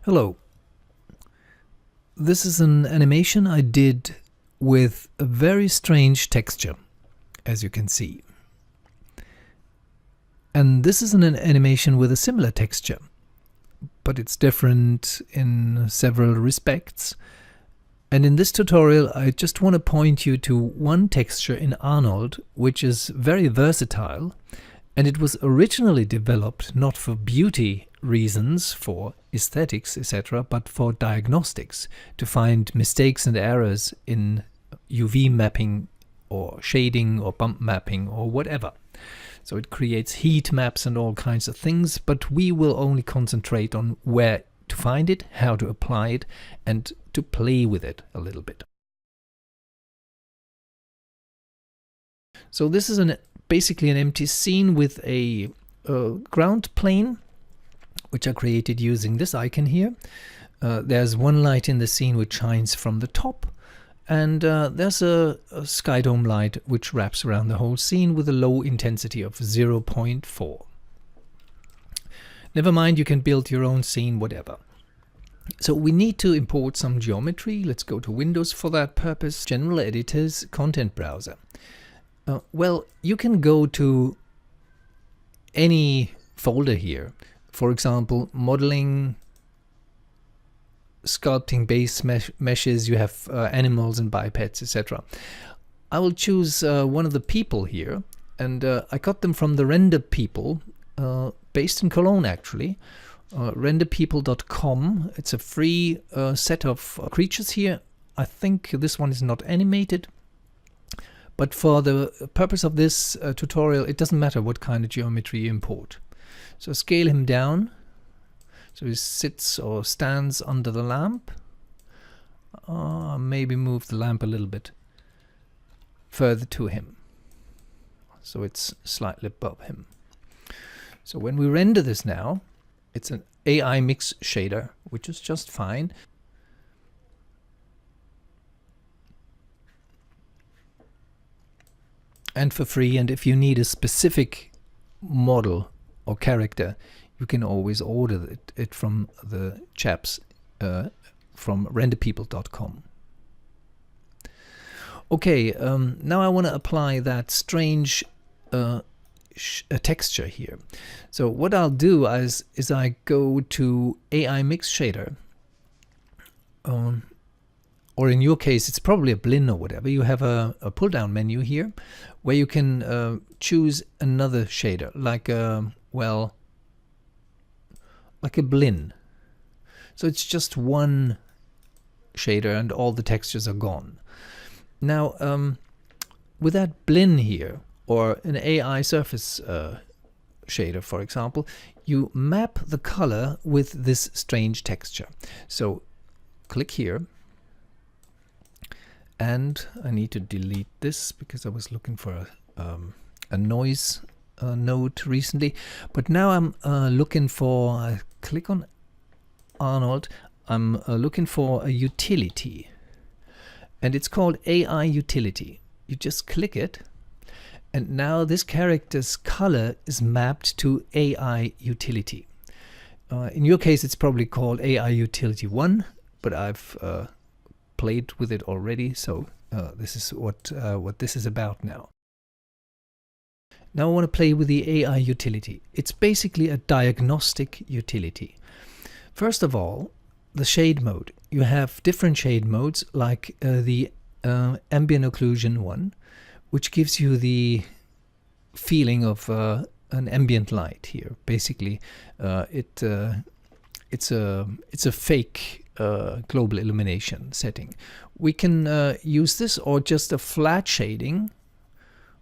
Hello. This is an animation I did with a very strange texture, as you can see. And this is an animation with a similar texture, but it's different in several respects. And in this tutorial, I just want to point you to one texture in Arnold, which is very versatile, and it was originally developed not for beauty reasons, for aesthetics, etc., but for diagnostics, to find mistakes and errors in UV mapping or shading or bump mapping or whatever. So it creates heat maps and all kinds of things, but we will only concentrate on where to find it, how to apply it, and to play with it a little bit. So this is basically an empty scene with a ground plane, which I created using this icon here. There's one light in the scene which shines from the top, and there's a sky dome light which wraps around the whole scene with a low intensity of 0.4. Never mind, you can build your own scene, whatever. So we need to import some geometry. Let's go to Windows for that purpose. General Editors, Content Browser. Well, you can go to any folder here. For example, modeling, sculpting base meshes, you have animals and bipeds, etc. I will choose one of the people here, and I got them from the Render People, based in Cologne actually. Renderpeople.com. It's a free set of creatures here. I think this one is not animated. But for the purpose of this tutorial, it doesn't matter what kind of geometry you import. So scale him down, so he sits or stands under the lamp. Maybe move the lamp a little bit further to him, so it's slightly above him. So when we render this now, it's an AI mix shader, which is just fine. And for free, and if you need a specific model or character, you can always order it from the chaps from renderpeople.com. Okay, now I want to apply that strange texture here. So what I'll do is I go to AI Mix Shader, or in your case it's probably a Blinn or whatever. You have a pull down menu here where you can choose another shader, like a Blinn. So it's just one shader and all the textures are gone. Now with that Blinn here, or an AI surface shader, for example, you map the color with this strange texture. So click here, and I need to delete this because I was looking for a noise node recently. But now I'm looking for, I click on Arnold, I'm looking for a utility, and it's called aiUtility. You just click it, and now this character's color is mapped to aiUtility. In your case, it's probably called aiUtility 1, but I've played with it already, so this is what this is about now. Now I want to play with the aiUtility. It's basically a diagnostic utility. First of all, the shade mode. You have different shade modes, like the ambient occlusion one, which gives you the feeling of an ambient light here. Basically, it's a fake global illumination setting. We can use this, or just a flat shading,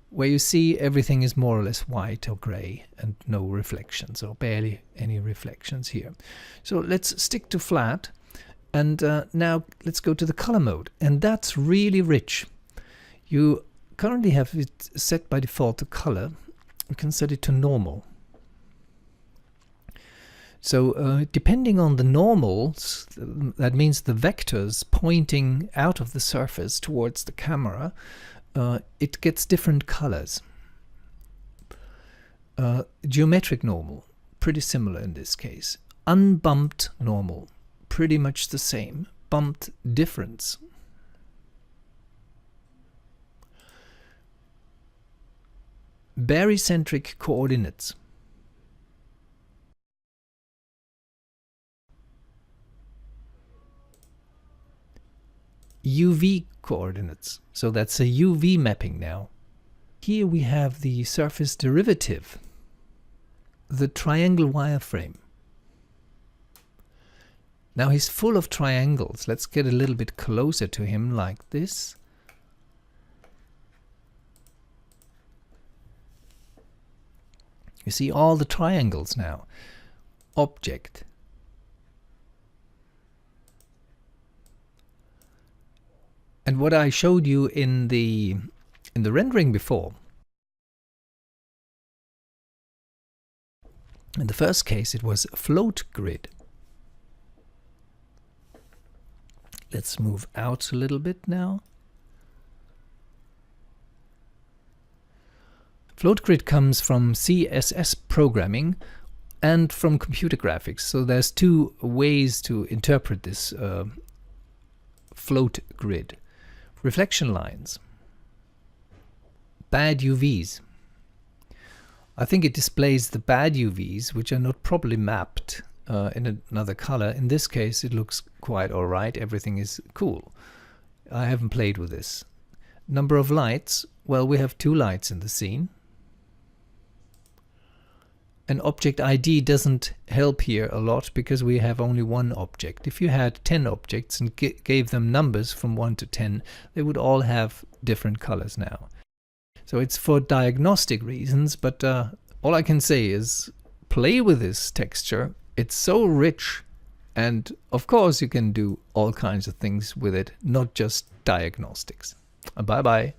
where you see everything is more or less white or gray and no reflections, or barely any reflections here. So let's stick to flat, and now let's go to the color mode, and that's really rich. You currently have it set by default to color. You can set it to normal. So depending on the normals, that means the vectors pointing out of the surface towards the camera, it gets different colors. Geometric normal, pretty similar in this case. Unbumped normal, pretty much the same. Bumped difference. Barycentric coordinates. UV coordinates. So that's a UV mapping now. Here we have the surface derivative, the triangle wireframe. Now he's full of triangles. Let's get a little bit closer to him like this. You see all the triangles now. Object. And what I showed you in the rendering before, in the first case it was a float grid. Let's move out a little bit now. Float grid comes from CSS programming and from computer graphics. So there's two ways to interpret this float grid. Reflection lines. Bad UVs. I think it displays the bad UVs, which are not properly mapped in another color. In this case, it looks quite alright. Everything is cool. I haven't played with this. Number of lights. Well, we have 2 lights in the scene. An object ID doesn't help here a lot because we have only 1 object. If you had 10 objects and gave them numbers from 1 to 10, they would all have different colors now. So it's for diagnostic reasons, but all I can say is play with this texture. It's so rich, and of course you can do all kinds of things with it, not just diagnostics. Bye bye.